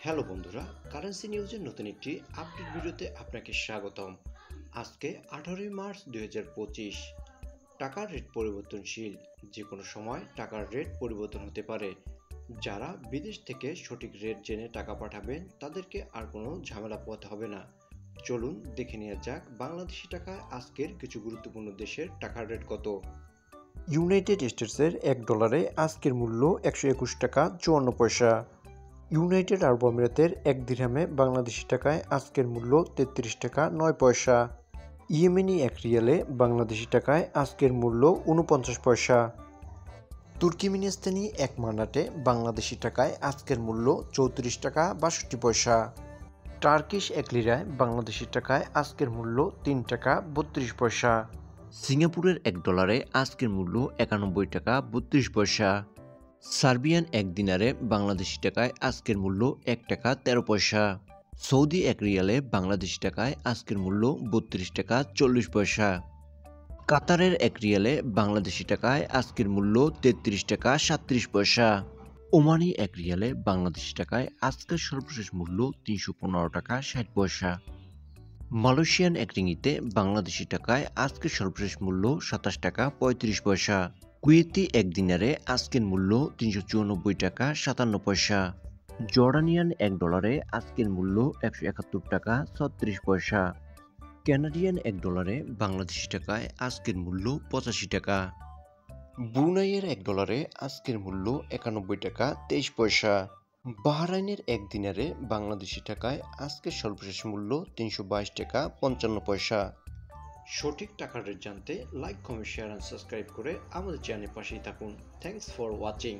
Hello বন্ধুরা, currency নিউজের নতুন একটি আপডেট ভিডিওতে আপনাকে স্বাগতম। আজকে 18 মার্চ 2025। টাকার রেট পরিবর্তনশীল, যে কোনো সময় টাকার রেট পরিবর্তন হতে পারে। যারা বিদেশ থেকে সঠিক রেট জেনে টাকা পাঠাবেন তাদেরকে আর কোনো ঝামেলা পোহাতে হবে না। চলুন দেখে নেওয়া যাক বাংলাদেশি টাকায় আজকের কিছু গুরুত্বপূর্ণ দেশের টাকার রেট কত। ইউনাইটেড স্টেটসের $1 আজকের মূল্য 121 টাকা 54 পয়সা। ইউনাইটেড আরব আমিরাতের 1 দিরহামে বাংলাদেশি টাকায় আজকের মূল্য 33 টাকা 9 পয়সা। ইয়েমেনি 1 রিয়ালে বাংলাদেশি টাকায় আজকের মূল্য 49 পয়সা। তুর্কিমিনিস্তানি 1 মানাটে বাংলাদেশি টাকায় আজকের মূল্য 34 টাকা 62 পয়সা। টার্কিশ 1 লিরায় বাংলাদেশি টাকায় আজকের মূল্য 3 টাকা 32 পয়সা। সিঙ্গাপুরের $1 আজকের মূল্য 91 টাকা 32 পয়সা। সার্বিয়ান 1 দিনারে বাংলাদেশি টাকায় আজকের মূল্য 1 টাকা 13 পয়সা। সৌদি 1 রিয়ালে বাংলাদেশি টাকায় আজকের মূল্য 32 টাকা 40 পয়সা। কাতারের 1 রিয়ালে বাংলাদেশি টাকায় আজকের মূল্য 33 টাকা 37 পয়সা। ওমানি 1 রিয়ালে বাংলাদেশি টাকায় আজকের সর্বশেষ মূল্য 315 টাকা 60 পয়সা। মালয়েশিয়ান 1 রিঙ্গিতে বাংলাদেশি টাকায় আজকের সর্বশেষ মূল্য 27 টাকা 35 পয়সা। কুয়েতি 1 দিনারে আজকের মূল্য 394 টাকা 57 পয়সা। জর্ডানিয়ান $1 আজকের মূল্য 171 টাকা 36 পয়সা। কানাডিয়ান $1 বাংলাদেশি টাকায় আজকের মূল্য 85 টাকা। ব্রুনাইয়ের $1 আজকের মূল্য 91 টাকা 23 পয়সা। বাহরাইনের 1 দিনারে বাংলাদেশি টাকায় আজকের সর্বশেষ মূল্য 322 টাকা 55 পয়সা। সঠিক টাকার রেট জানতে like, comment, share and subscribe করে আমাদের চ্যানেলের পাশেই থাকুন। Thanks for watching.